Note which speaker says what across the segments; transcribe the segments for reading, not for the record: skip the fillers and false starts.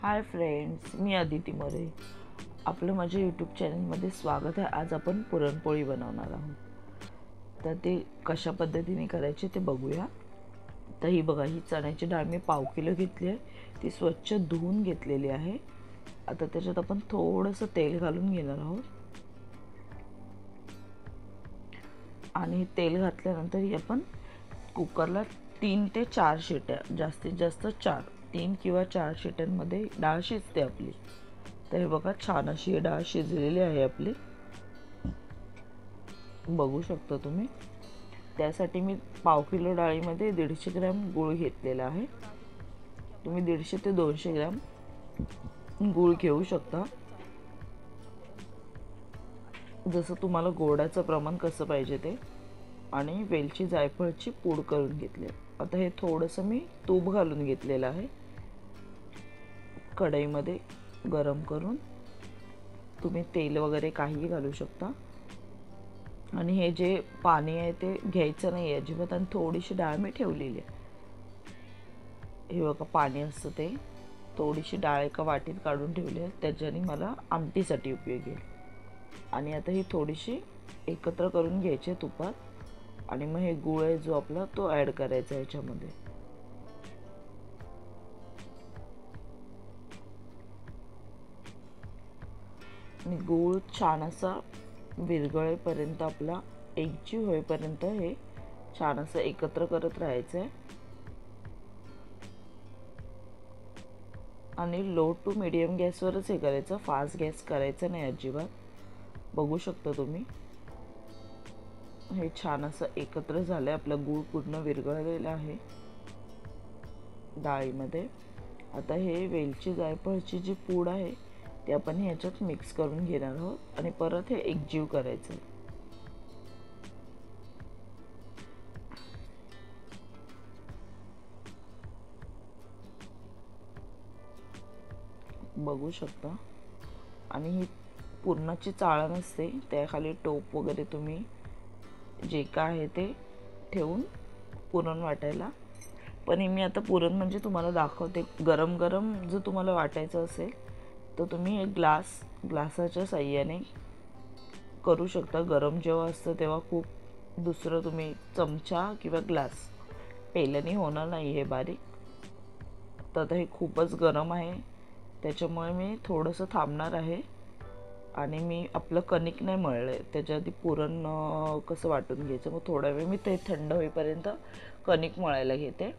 Speaker 1: Hi friends, मी अदिती मोरे. आपलं माझ्या YouTube चॅनलमध्ये स्वागत आहे. आज आपण पुरणपोळी बनवणार आहोत. तर ते कशा पद्धतीने करायचे ते बघूया. तर ही बघा, ही चण्याची डाळ मी पाव किलो घेतली आहे. ती स्वच्छ धुवून घेतलेली आहे. आता त्याच्यात आपण थोडंसं तेल घालून घेणार आहोत आणि तेल घातल्यानंतर ही आपण कुकरला 3 ते 4 शिट्या, जास्तीत जास्त 3 किंवा 4 शिट्यांमध्ये डाळ शिजते आपली. तर हे बघा, छान अशी डाळ शिजलेली आहे आपली, बघू शकता तुम्ही. त्यासाठी मी पाव किलो डाळीमध्ये 150 ग्रॅम गूळ घेतलेला आहे. तुम्ही 150 ते 200 ग्रॅम गूळ घेऊ शकता, जसं तुम्हाला गोडाचं प्रमाण कसं पाहिजे ते. आणि वेलची जायफळची पूड करून घेतली. आता हे थोडंसं मी तूप घालून घेतलेलं आहे कढईमध्ये गरम करून. तुम्ही तेल वगैरे काहीही घालू शकता. आणि हे जे पाणी आहे ते घ्यायचं नाही अजिबात. आणि थोडीशी डाळ मी ठेवलेली आहे. हे बघा, पाणी असतं ते. थोडीशी डाळ एका वाटीत काढून ठेवली आहे, त्याच्याने मला आमटीसाठी उपयोगी येईल. आणि आता ही थोडीशी एकत्र करून घ्यायची तुपात. आणि मग हे गूळ आहे जो आपला, तो ॲड करायचा याच्यामध्ये. आणि गूळ छान असा विरघळेपर्यंत, आपला एकजीव होईपर्यंत हे छान असं एकत्र करत राहायचं आहे. आणि लो टू मीडियम गॅसवरच हे करायचं, फास्ट गॅस करायचं नाही अजिबात. बघू शकता तुम्ही, हे छान असं एकत्र झालं आहे. आपला गूळ पूर्ण विरघळलेला आहे डाळीमध्ये. आता हे वेलची जायफळची जी पूड आहे ते आपण ह्याच्यात मिक्स करून घेणार आहोत आणि परत हे एकजीव करायचं. बघू शकता. आणि ही पुरणाची चाळण असते, त्याखाली टोप वगैरे तुम्ही जे काय आहे ते ठेवून पुरण वाटायला. पण मी आता पुरण म्हणजे तुम्हाला दाखवते. गरम गरम जर तुम्हाला वाटायचं असेल तर तुम्ही एक ग्लासाच्या साह्याने करू शकता. गरम जेव्हा असतं तेव्हा खूप, दुसरं तुम्ही चमचा किंवा ग्लास, पेल्याने होणार नाही हे बारीक. तर आता हे खूपच गरम आहे, त्याच्यामुळे मी थोडंसं थांबणार आहे. आणि मी आपलं कणिक नाही मळलं आहे, त्याच्या आधी पुरण कसं वाटून घ्यायचं. मग थोडा वेळ मी ते थंड होईपर्यंत कणिक मळायला घेते.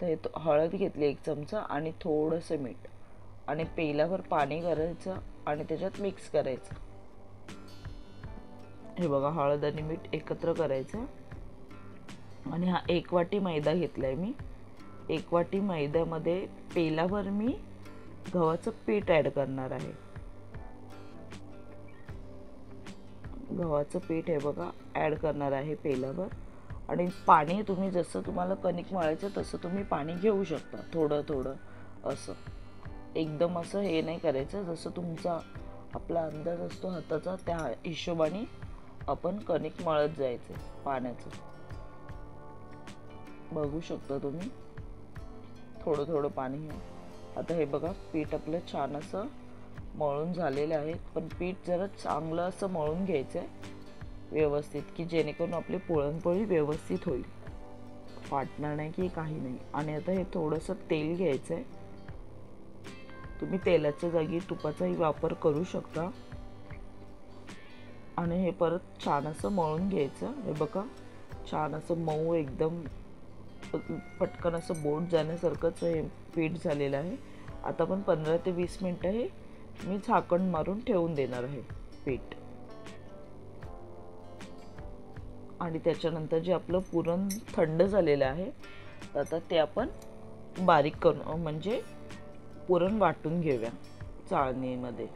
Speaker 1: तर हे हळद घेतली 1 चमचा आणि थोडंसं मीठ, आणि पेल्यावर पाणी करायचं आणि त्याच्यात मिक्स करायचं. हे बघा, हळद आणि मीठ एकत्र करायचं. आणि हा 1 वाटी मैदा घेतला आहे मी. 1 वाटी मैद्यामध्ये पेल्यावर मी गव्हाचं पीठ ॲड करणार आहे. गव्हाचं पीठ हे बघा ॲड करणार आहे पेल्यावर. आणि पाणी तुम्ही जसं तुम्हाला कणिक मळायचं तसं तुम्ही पाणी घेऊ शकता, थोडं थोडं असं. एकदम असं हे नाही करायचं, जसं तुमचा आपला अंदाज असतो हाताचा त्या हिशोबाने आपण कणिक मळत जायचं पाण्याचं. बघू शकता तुम्ही, थोडं थोडं पाणी. आता हे बघा, पीठ आपलं छान असं मळून झालेलं आहे. पण पीठ जरा चांगलं असं मळून घ्यायचं आहे व्यवस्थित, की जेणेकरून आपली पुरणपोळी व्यवस्थित होईल, फाटणार नाही की काही नाही. आणि आता हे थोडंसं तेल घ्यायचं आहे. तुम्ही तेलाच्या जागी तुपाचाही वापर करू शकता. आणि हे परत छान असं मळून घ्यायचं. हे बघा, छान असं मऊ, एकदम पटकन असं बोट जाण्यासारखंच हे पीठ झालेलं आहे. आता आपण 15 ते 20 मिनटं हे मी झाकण मारून ठेवून देणार आहे पीठ. आणि त्याच्यानंतर जे आपलं पुरण थंड झालेलं आहे, आता ते आपण बारीक करून, म्हणजे पुरण वाटून घेऊया चाळणीमध्ये.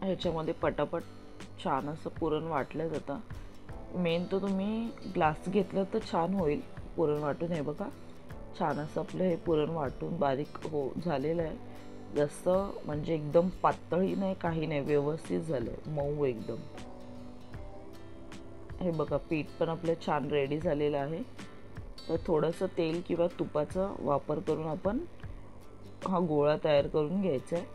Speaker 1: ह्याच्यामध्ये पटापट छान असं पुरण वाटलं जातं. मेन तर तुम्ही ग्लास घेतलं तर छान होईल पुरण वाटून. हे बघा, छान असं आपलं हे पुरण वाटून बारीक झालेलं आहे. जास्त म्हणजे एकदम पातळही नाही, काही नाही, व्यवस्थित झालं आहे, मऊ एकदम. हे बघा पीठ पण आपलं छान रेडी झालेलं आहे. तर थोडंसं तेल किंवा तुपाचा वापर करून आपण हा गोळा तयार करून घ्यायचा आहे.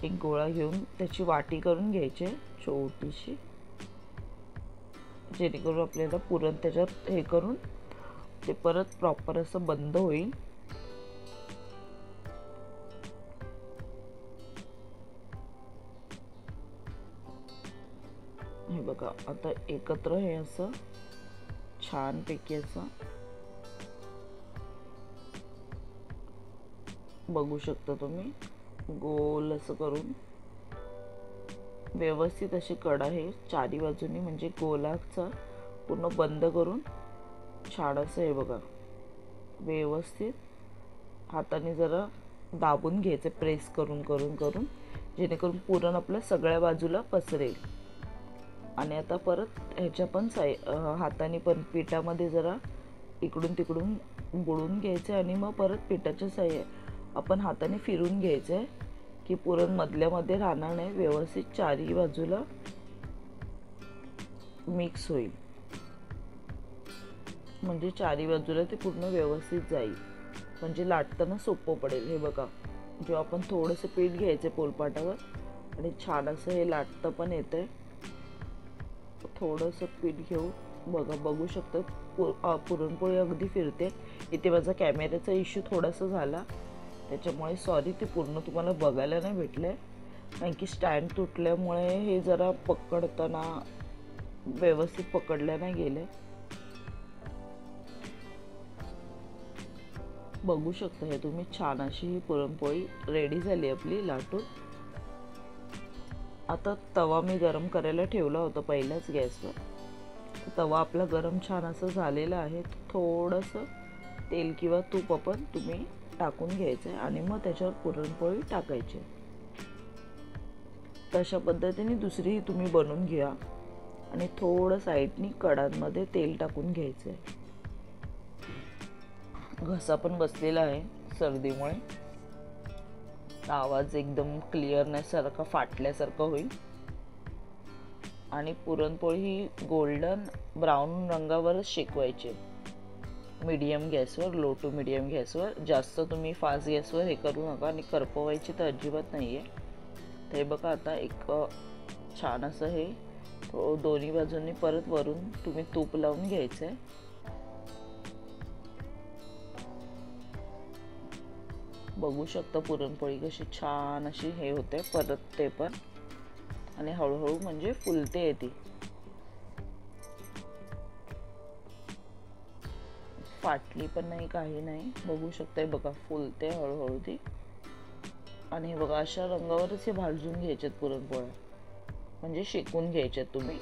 Speaker 1: एक गोळा घेऊन त्याची वाटी करून घ्यायची छोटीशी, जेणेकरून आपल्याला पुरण त्याच्यात हे करून ते परत प्रॉपर असं बंद होईल. हे बघा आता एकत्र हे असं छानपैकी असं बघू शकता तुम्ही, गोल असं करून व्यवस्थित अशी कडा हे चारी बाजूनी म्हणजे गोलाचा पूर्ण बंद करून छान असं हे बघा व्यवस्थित हाताने जरा दाबून घ्यायचं, प्रेस करून करून करून, जेणेकरून पुरण आपल्या सगळ्या बाजूला पसरेल. आणि आता परत ह्याच्या पण हाताने पण पिठामध्ये जरा इकडून तिकडून बुडवून घ्यायचं आणि मग परत पिठाच्या साह्याने आपण हाताने फिरून घ्यायचं आहे की पुरण मधल्यामध्ये राहणार नाही, व्यवस्थित चारी बाजूला मिक्स होईल, म्हणजे चारी बाजूला ते पूर्ण व्यवस्थित जाईल, म्हणजे लाटताना सोपं पडेल. हे बघा जेव्हा आपण थोडंसं पीठ घ्यायचं पोलपाटावर आणि छान असं हे लाटतं पण येतंय. थोडंसं पीठ घेऊ बघा, बघू शकता पुरणपोळी अगदी फिरते. इथे माझा कॅमेऱ्याचा इश्यू थोडासा झाला, त्याच्यामुळे सॉरी, ते पूर्ण तुम्हाला बघायला नाही भेटलंय, कारण की स्टँड तुटल्यामुळे हे जरा पकडताना व्यवस्थित पकडल्या नाही गेले. बघू शकता हे तुम्ही, छान अशी ही पुरणपोळी रेडी झाली आपली लाटून. आता तवा मी गरम करायला ठेवला होता पहिल्याच गॅसवर. तवा आपला गरम छान असं झालेला आहे. थोडंसं तेल किंवा तूप आपण तुम्ही टाकून घ्यायचं आहे आणि मग त्याच्यावर पुरणपोळी टाकायची. तशा पद्धतीने दुसरीही तुम्ही बनवून घ्या आणि थोडं साईडनी कडांमध्ये तेल टाकून घ्यायचं आहे. घसा पण बसलेला आहे सर्दीमुळे, आवाज एकदम क्लिअर नसल्यासारखा फाटल्यासारखं होईल. आणि पुरणपोळी ही गोल्डन ब्राऊन रंगावरच शेकवायची, मीडियम गॅसवर, लो टू मीडियम गॅसवर. जास्त तुम्ही फास्ट गॅसवर हे करू नका आणि करपवायची तर अजिबात नाही आहे. ते बघा आता एक छान असं हे दोन्ही बाजूंनी परत वरून तुम्ही तूप लावून घ्यायचं आहे. बघू शकता पुरणपोळी कशी छान अशी हे होते परत ते पण, आणि हळूहळू म्हणजे फुलते येते, फाटली पण नाही काही नाही. बघू शकता बघा फुलते हळूहळू ती. आणि बघा अशा रंगावरच हे भाजून घ्यायच्यात पुरणपोळ्या, म्हणजे शेकून घ्यायच्यात तुम्ही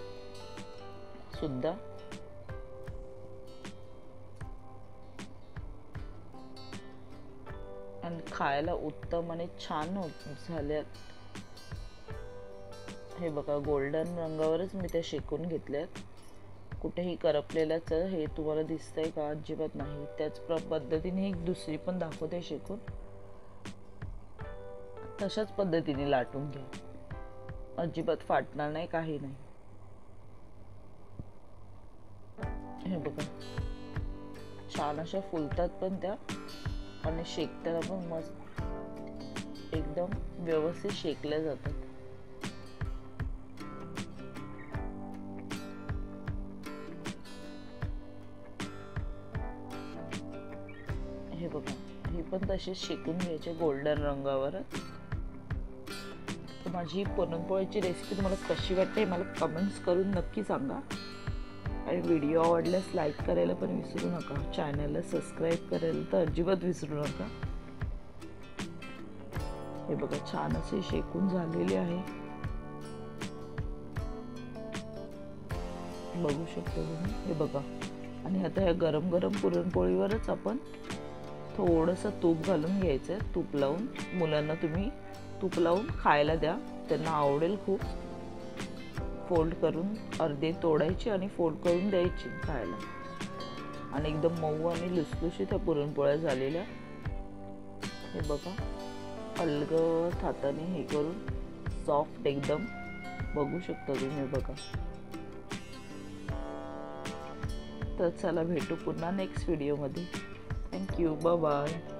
Speaker 1: सुद्धा. आणि खायला उत्तम आणि छान झाल्यात. हे बघा गोल्डन रंगावरच मी ते शेकून घेतल्यात, कुठेही करपलेल्याच हे तुम्हाला दिसतंय का? अजिबात नाही. त्याच पद्धतीने एक दुसरी पण दाखवते शेकून, तशाच पद्धतीने लाटून घ्या, अजिबात फाटणार नाही काही नाही. हे बघा छान अशा फुलतात पण त्या, आणि शेकताना पण मस्त एकदम व्यवस्थित शेकल्या जातात. हे बघा ही पण तशीच शेकून घ्यायचे गोल्डन रंगावर. माझी पुरणपोळीची रेसिपी तुम्हाला कशी वाटते मला कमेंट्स करून नक्की सांगा. आणि व्हिडिओ आवडल्यास लाईक करायला पण विसरू नका, चॅनलला सबस्क्राईब करायला तर अजिबात विसरू नका. हे बघा छान असे शेकून झालेले आहे, बघू शकता तुम्ही. हे बघा, आणि आता ह्या गरम गरम पुरणपोळीवरच आपण थोडंसं तूप घालून घ्यायचं. तूप लावून मुलांना तुम्ही तूप लावून खायला द्या, त्यांना आवडेल खूप. फोल्ड करून अर्धे तोडायची आणि फोल्ड करून द्यायची खायला, आणि एकदम मऊ आणि लुसलुशीत त्या पुरणपोळ्या झालेल्या. हे बघा अलगद हाताने हे करून सॉफ्ट एकदम, बघू शकता तुम्ही. बघा तर चला भेटू पुन्हा नेक्स्ट व्हिडिओमध्ये. थँक्यू. बाय.